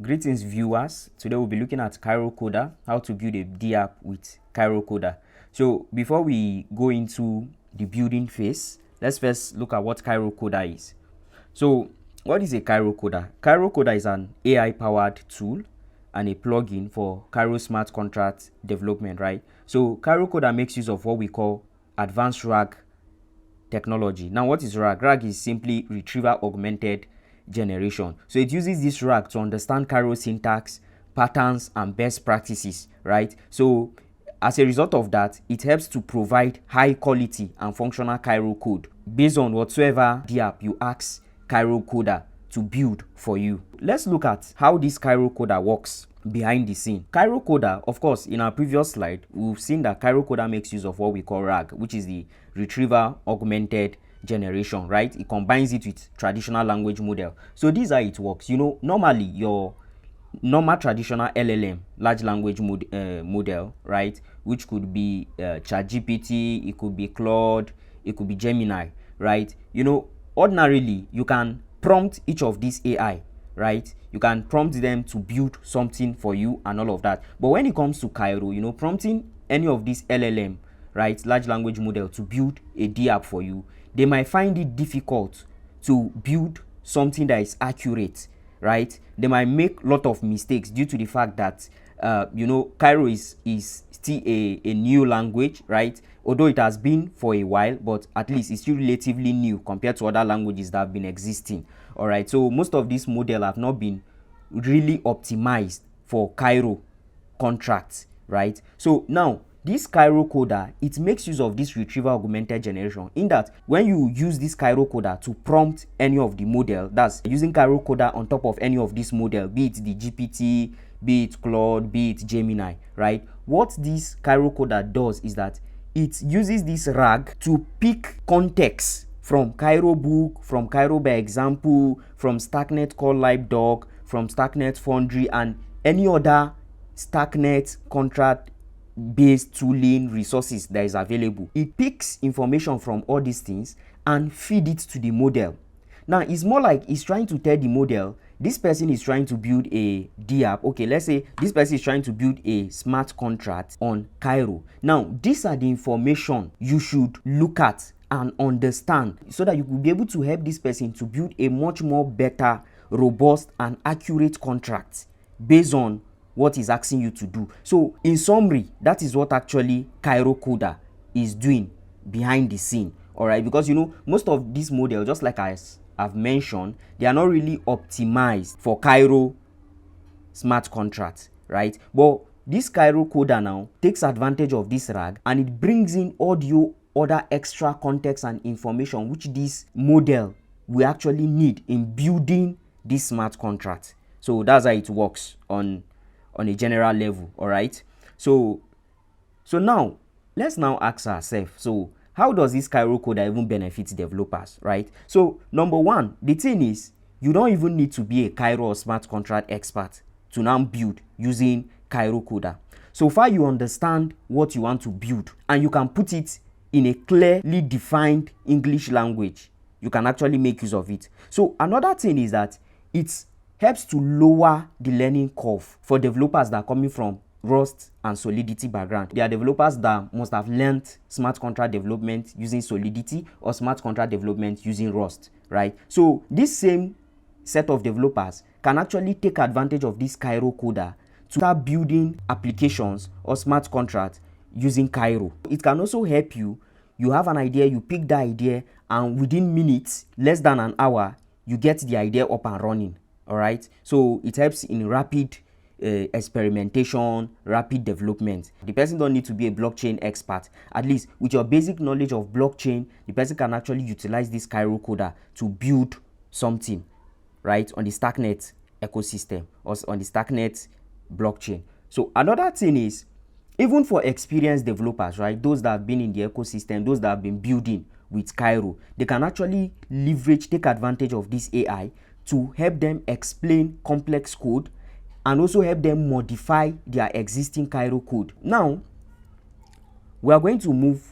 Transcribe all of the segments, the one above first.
Greetings viewers. Today we'll be looking at Cairo Coder, how to build a DApp with Cairo Coder. So before we go into the building phase, let's first look at what Cairo Coder is. So what is a Cairo Coder? Cairo Coder is an AI powered tool and a plugin for Cairo smart contract development, right? So Cairo Coder makes use of what we call advanced RAG technology. Now what is RAG? RAG is simply retrieval augmented generation. So it uses this RAG to understand Cairo syntax, patterns, and best practices, right? So as a result of that, it helps to provide high quality and functional Cairo code based on whatsoever DApp you ask Cairo Coder to build for you. Let's look at how this Cairo Coder works behind the scene. Cairo Coder, of course, in our previous slide, we've seen that Cairo Coder makes use of what we call RAG, which is the retrieval augmented generation, right? It combines it with traditional language model. So this is how it works. Normally your normal traditional LLM, large language model, right, which could be ChatGPT, it could be Claude, it could be Gemini, right? Ordinarily you can prompt each of these AI, right? You can prompt them to build something for you and all of that. But when it comes to Cairo, prompting any of these LLM, right, large language model, to build a DApp for you, they might find it difficult to build something that is accurate, right? They might make a lot of mistakes due to the fact that Cairo is still a new language, right? Although it has been for a while, but at least it's still relatively new compared to other languages that have been existing. All right, so most of these models have not been really optimized for Cairo contracts, right? So now this Cairo Coder, it makes use of this retrieval augmented generation, in that when you use this Cairo Coder to prompt any of the model, that's using Cairo Coder on top of any of this model, be it the GPT, be it Claude, be it Gemini, right? What this Cairo Coder does is that it uses this RAG to pick context from Cairo book, from Cairo by example, from Starknet core LibDoc, from Starknet Foundry, and any other Starknet contract based tooling resources that is available. It picks information from all these things and feed it to the model. Now it's more like it's trying to tell the model, this person is trying to build a DApp. Okay, let's say this person is trying to build a smart contract on Cairo. Now these are the information you should look at and understand so that you will be able to help this person to build a much more better, robust, and accurate contract based on what is asking you to do. So in summary, that is what actually Cairo Coder is doing behind the scene. All right, because most of these models, just like I've mentioned, they are not really optimized for Cairo smart contracts, right? But this Cairo Coder now takes advantage of this RAG and it brings in other extra context and information which this model will actually need in building this smart contract. So that's how it works on a general level. All right, so now let's now ask ourselves, so how does this Cairo Coder even benefit developers, right? So number one, the thing is, you don't even need to be a Cairo or smart contract expert to now build using Cairo Coder. So far you understand what you want to build and you can put it in a clearly defined English language, you can actually make use of it. So another thing is that it helps to lower the learning curve for developers that are coming from Rust and Solidity background. There are developers that must have learned smart contract development using Solidity or smart contract development using Rust, right? So this same set of developers can actually take advantage of this Cairo Coder to start building applications or smart contracts using Cairo. It can also help you. You have an idea, you pick the idea, and within minutes, less than an hour, you get the idea up and running. All right, so it helps in rapid experimentation, rapid development. The person don't need to be a blockchain expert. At least with your basic knowledge of blockchain, the person can actually utilize this Cairo Coder to build something, right, on the Starknet ecosystem or on the Starknet blockchain. So another thing is, even for experienced developers, right, those that have been in the ecosystem, those that have been building with Cairo, they can actually take advantage of this AI to help them explain complex code and also help them modify their existing Cairo code. Now, we are going to move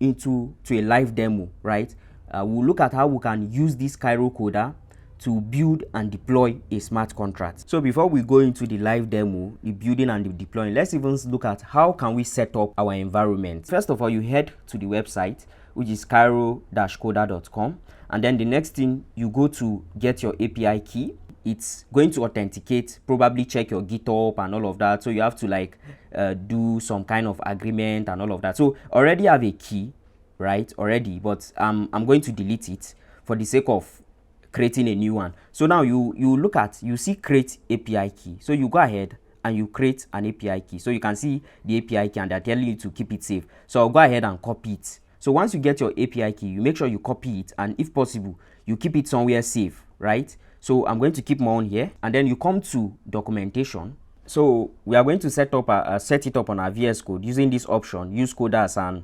into a live demo, right? We'll look at how we can use this Cairo Coder to build and deploy a smart contract. So before we go into the live demo, the building and the deploying, let's even look at how can we set up our environment. First of all, you head to the website, which is cairo-coder.com, and then the next thing, you go to get your API key. It's going to authenticate, probably check your GitHub and all of that. So you have to like do some kind of agreement and all of that. So already have a key, right? Already, but I'm going to delete it for the sake of creating a new one. So now you see create API key. So you go ahead and you create an API key. So you can see the API key and they're telling you to keep it safe. So I'll go ahead and copy it. So once you get your API key, you make sure you copy it, and if possible, you keep it somewhere safe, right? So I'm going to keep my own here, and then you come to documentation. So we are going to set it up on our VS Code using this option, use code as an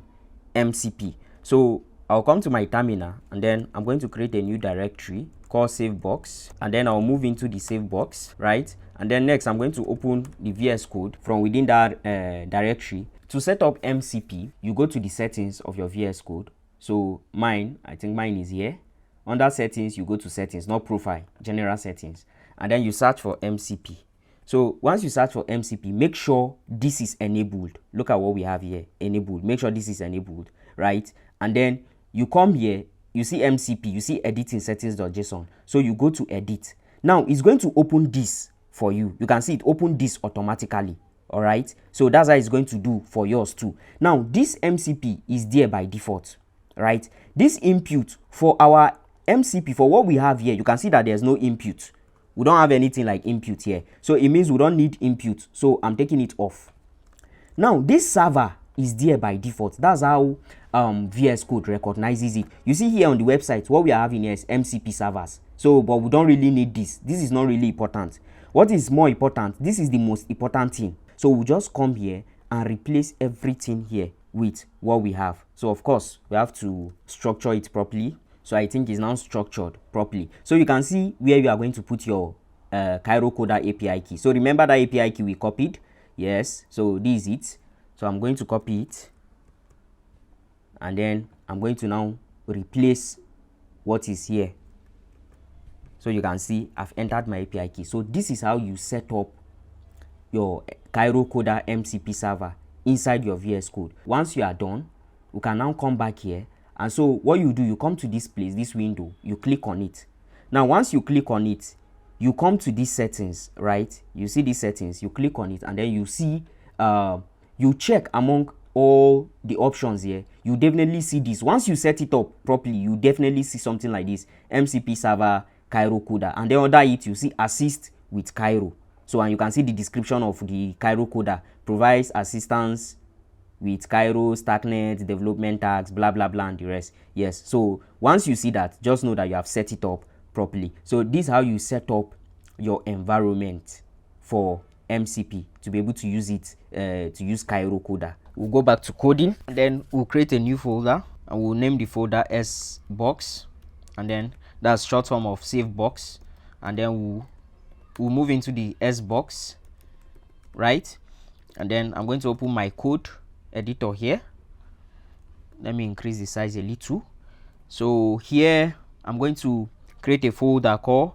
MCP. So I'll come to my terminal, and then I'm going to create a new directory called savebox, and then I'll move into the savebox, right? And then next I'm going to open the VS Code from within that directory. To set up MCP, you go to the settings of your VS Code. So I think mine is here. Under settings, you go to settings, not profile, general settings, and then you search for MCP. So once you search for MCP, make sure this is enabled. Look at what we have here, enabled. Make sure this is enabled, right? And then you come here, you see MCP, you see edit in settings.json. So you go to edit. Now it's going to open this for you. You can see it opened this automatically. All right. So that's how it's going to do for yours too. Now this MCP is there by default, right? This input for our MCP, for what we have here, you can see that there's no input. We don't have anything like input here. So it means we don't need input. So I'm taking it off. Now this server is there by default. That's how VS Code recognizes it. You see here on the website, what we are having here is MCP servers. So, but we don't really need this. This is not really important. What is more important? This is the most important thing. So we'll just come here and replace everything here with what we have. So of course, we have to structure it properly. So I think it's now structured properly. So you can see where you are going to put your Cairo Coder API key. So remember that API key we copied? Yes. So this is it. So I'm going to copy it. And then I'm going to now replace what is here. So you can see I've entered my API key. So this is how you set up your Cairo Coder MCP server inside your VS Code. Once you are done, you can now come back here. And so what you do, you come to this place, this window, you click on it. Now, once you click on it, you come to these settings, right? You see these settings, you click on it, and then you see, you check among all the options here. You definitely see this. Once you set it up properly, you definitely see something like this, MCP server, Cairo Coder. And then under it, you see assist with Cairo. So, and you can see the description of the Cairo Coder, provides assistance with Cairo, Starknet, development tags, blah, blah, blah, and the rest. Yes. So once you see that, just know that you have set it up properly. So this is how you set up your environment for MCP to be able to use it, to use Cairo Coder. We'll go back to coding, and then we'll create a new folder, and we'll name the folder SBox, and then that's short form of save box, and then we'll move into the SBox, right? And then I'm going to open my code editor here. Let me increase the size a little. So here I'm going to create a folder called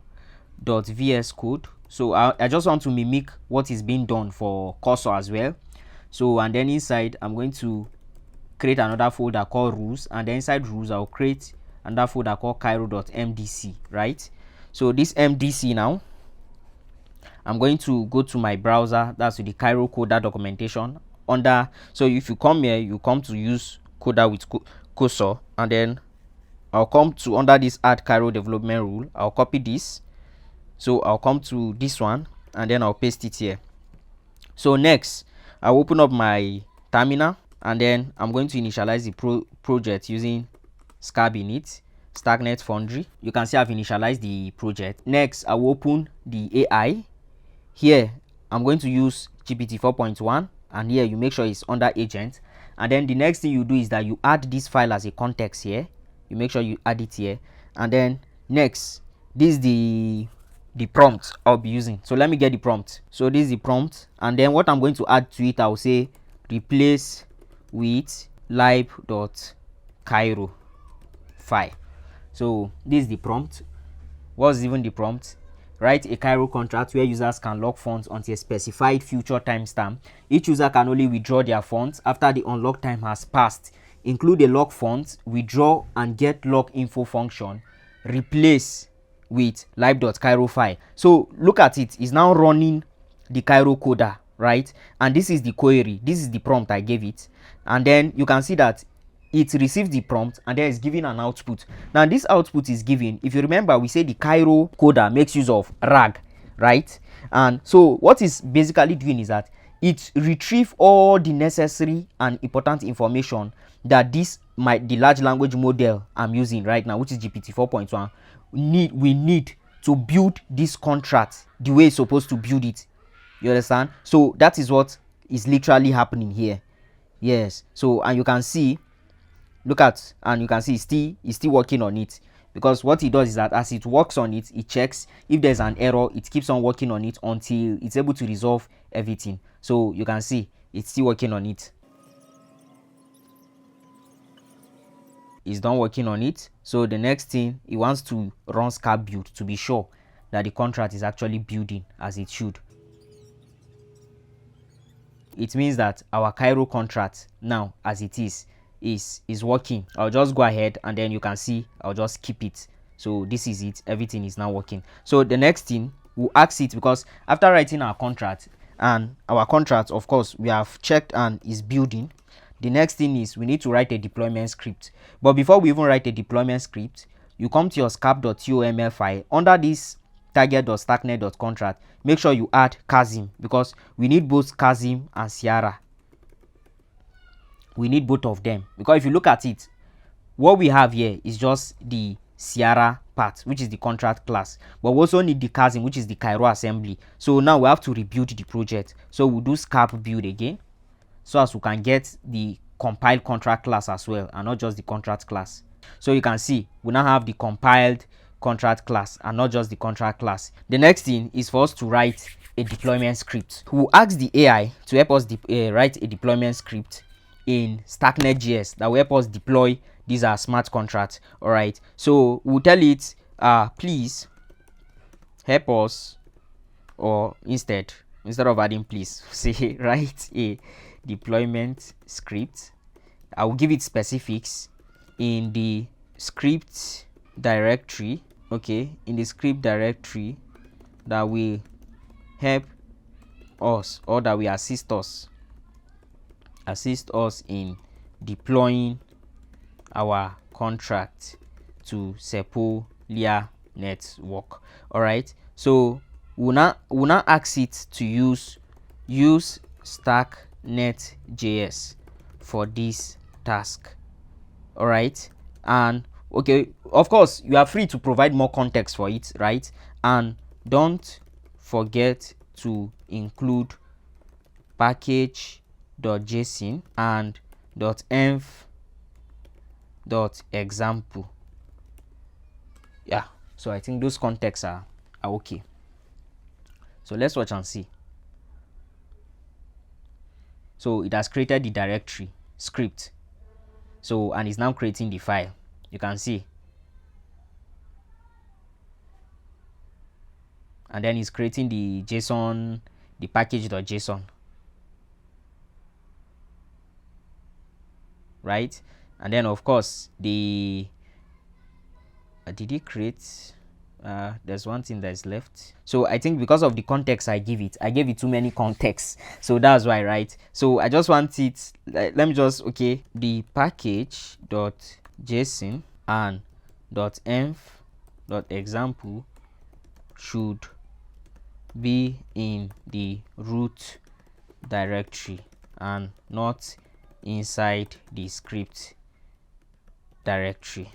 .vs code. So I just want to mimic what is being done for cursor as well. So, and then inside I'm going to create another folder called rules, and then inside rules I'll create another folder called cairo.mdc, right? So this mdc, now I'm going to go to my browser, that's the Cairo Coder documentation. So if you come here, you come to use Coder with cursor, and then I'll come to under this add Cairo development rule. I'll copy this. So I'll come to this one, and then I'll paste it here. So next, I'll open up my terminal, and then I'm going to initialize the project using Scab in it, Starknet Foundry. You can see I've initialized the project. Next, I will open the AI. Here, I'm going to use GPT 4.1, and here you make sure it's under agent. And then the next thing you do is that you add this file as a context here. You make sure you add it here. And then next, this is the prompt I'll be using. So let me get the prompt. So this is the prompt, and then what I'm going to add to it, I'll say replace with lib.cairo file. So this is the prompt. What's even the prompt? Write a Cairo contract where users can lock funds until a specified future timestamp. Each user can only withdraw their funds after the unlock time has passed. Include a lock funds, withdraw and get lock info function. Replace with live.cairo file. So look at it. It's now running the Cairo coder, right? And this is the query. This is the prompt I gave it. And then you can see that it receives the prompt and then it's giving an output. Now this output is given, if you remember, we say the Cairo coder makes use of RAG, right? And so what it's basically doing is that it retrieves all the necessary and important information that the large language model I'm using right now, which is GPT 4.1, we need to build this contract the way it's supposed to build it. You understand? So that is what is literally happening here. Yes. So, and you can see, look at, and you can see it's still working on it, because what it does is that as it works on it, it checks if there's an error, it keeps on working on it until it's able to resolve everything. So you can see it's still working on it. It's done working on it. So the next thing, it wants to run scarp build to be sure that the contract is actually building as it should. It means that our Cairo contract now, as it is working. I'll just go ahead and then you can see I'll just keep it. So this is it. Everything is now working. So the next thing, we'll ask it, because after writing our contract, and our contract, of course, we have checked and is building. The next thing is we need to write a deployment script. But before we even write a deployment script, you come to your scarp.toml file. Under this target.starknet.contract, make sure you add Kazim, because we need both Kazim and Sierra. We need both of them, because if you look at it, what we have here is just the Sierra part, which is the contract class, but we also need the Kazim, which is the Cairo assembly. So now we have to rebuild the project. So we'll do scarp build again, so as we can get the compiled contract class as well, and not just the contract class. So you can see we now have the compiled contract class and not just the contract class. The next thing is for us to write a deployment script. We'll ask the AI to help us write a deployment script in Starknet.js that will help us deploy these are smart contracts. All right, so we'll tell it please help us, or instead of adding please, say write a deployment script. I will give it specifics in the script directory, okay, in the script directory that will help us, or that will assist us in deploying our contract to Sepolia network. All right, so we'll now ask it to use Starknet.js for this task. All right, and okay, of course you are free to provide more context for it, right? And don't forget to include package.json and .env.example. Yeah, so I think those contexts are okay. So let's watch and see. So it has created the directory script, so, and it's now creating the file. You can see, and then it's creating the JSON, the package.json, right? And then of course the did it create there's one thing that is left. So I think because of the context I gave it too many contexts, so that's why, right? So I just want it, let me just, okay, the package.json and .env.example should be in the root directory and not inside the script directory.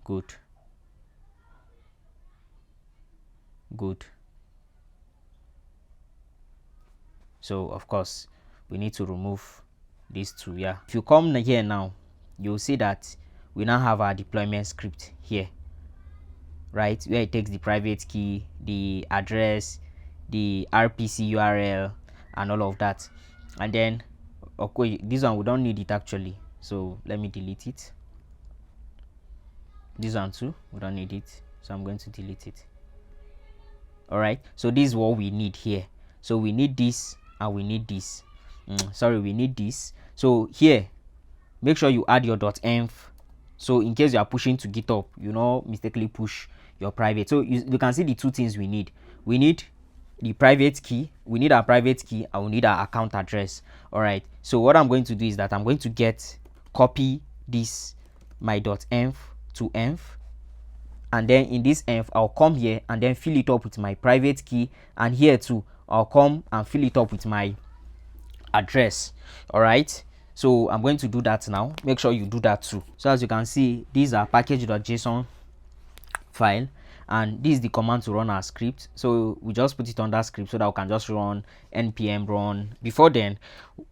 Good. So of course we need to remove these two. Yeah, if you come here now, you'll see that we now have our deployment script here, right, where it takes the private key, the address, the RPC URL and all of that. And then, okay, this one we don't need it actually. so let me delete it. This one too, we don't need it, so I'm going to delete it. All right, so this is what we need here. So we need this and we need this. Sorry, we need this. So here, make sure you add your .env. So in case you are pushing to GitHub, you know, mistakenly push your private. So you can see the two things we need. We need the private key, we need our private key, and we need our account address. All right, so what I'm going to do is that I'm going to copy this my .env to env, and then in this env I'll come here and then fill it up with my private key, and here too I'll come and fill it up with my address. All right, so I'm going to do that now. Make sure you do that too. So as you can see, these are package.json file, and this is the command to run our script. So we just put it on that script so that we can just run npm run. Before then,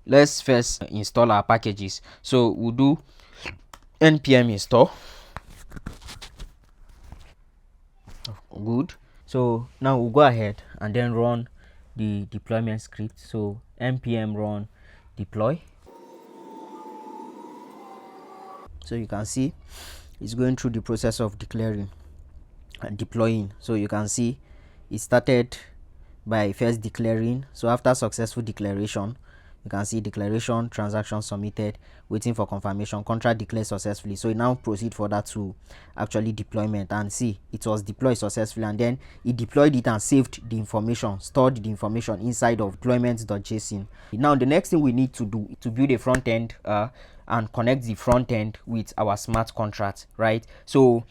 let's first install our packages. So we'll do npm install. Good. So now we'll go ahead and then run the deployment script. So npm run deploy. So you can see it's going through the process of declaring and deploying. So you can see it started by first declaring. So after successful declaration, you can see declaration, transaction submitted, waiting for confirmation, contract declared successfully. So it now proceed further to actually deployment, and see it was deployed successfully, and then it deployed it and saved the information, stored the information inside of deployment.json. Now the next thing we need to do to build a front end and connect the front end with our smart contract, right? So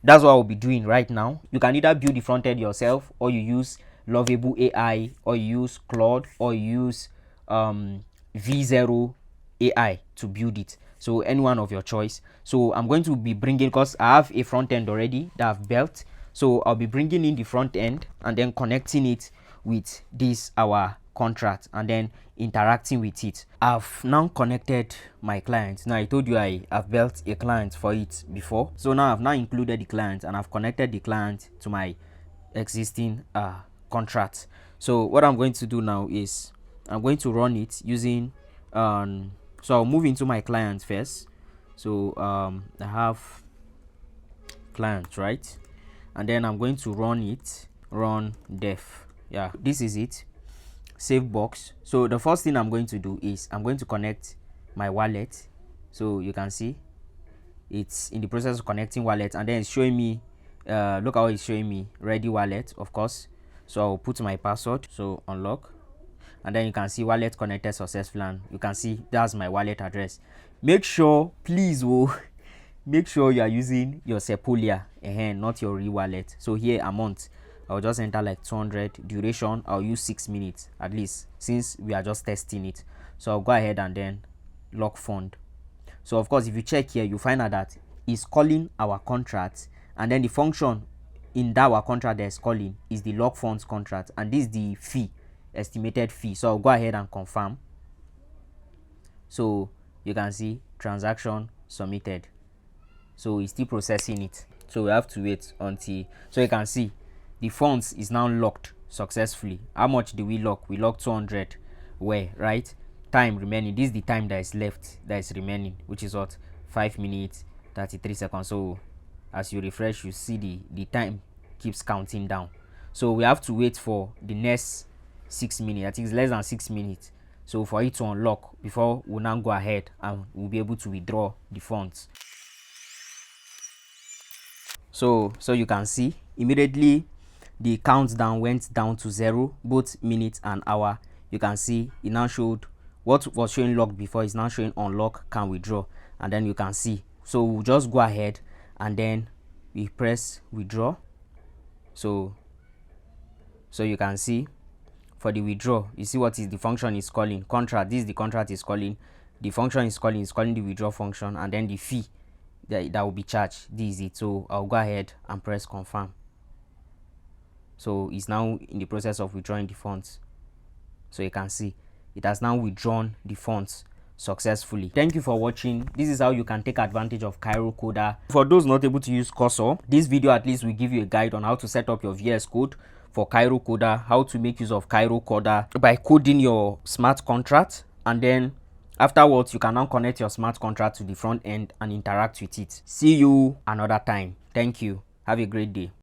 that's what I'll be doing right now. You can either build the front end yourself, or you use Lovable AI, or you use Claude, or you use V0 AI to build it. So any one of your choice. So I'm going to be bringing, because I have a front end already that I've built, so I'll be bringing in the front end and then connecting it with this our contract and then interacting with it. I've now connected my client. Now I told you I have built a client for it before, so now I've now included the client and I've connected the client to my existing contract. So what I'm going to do now is I'm going to run it using so I'll move into my client first. So I have client, right? And then I'm going to run it, run def. Yeah, this is it. Save box. So the first thing I'm going to do is I'm going to connect my wallet. So you can see it's in the process of connecting wallet, and then it's showing me look how it's showing me ready wallet, of course. So I'll put my password, so unlock, and then you can see wallet connected successfully, and you can see that's my wallet address. Make sure, please, make sure you are using your Sepolia, not your real wallet. So here amount, I'll just enter like 200. Duration, I'll use 6 minutes at least, since we are just testing it. So I'll go ahead and then lock fund. So of course, if you check here, you find out that it's calling our contract, and then the function in that our contract that is calling is the lock funds contract, and this is the fee, estimated fee. So I'll go ahead and confirm. So you can see transaction submitted. So it's still processing it. So we have to wait until, so you can see the funds is now locked successfully. How much do we lock? We locked 200. Where, right? Time remaining. This is the time that is left, that is remaining, which is what, 5 minutes 33 seconds. So as you refresh, you see the time keeps counting down. So we have to wait for the next 6 minutes. I think it's less than 6 minutes. So for it to unlock before we now go ahead and we'll be able to withdraw the funds. So you can see immediately the countdown went down to 0, both minutes and hour. You can see it now showed what was showing locked before is now showing unlock, can withdraw, and then you can see. So we'll just go ahead and then we press withdraw. So you can see for the withdraw, you see what is the function is calling contract. This is the contract is calling, the function is calling the withdraw function, and then the fee that will be charged, this is it. So I'll go ahead and press confirm. So it's now in the process of withdrawing the funds. So you can see it has now withdrawn the funds successfully. Thank you for watching. This is how you can take advantage of Cairo Coder. For those not able to use Cursor, this video at least will give you a guide on how to set up your VS Code for Cairo Coder, how to make use of Cairo Coder by coding your smart contract, and then Afterwards, you can now connect your smart contract to the front end and interact with it. See you another time. Thank you. Have a great day.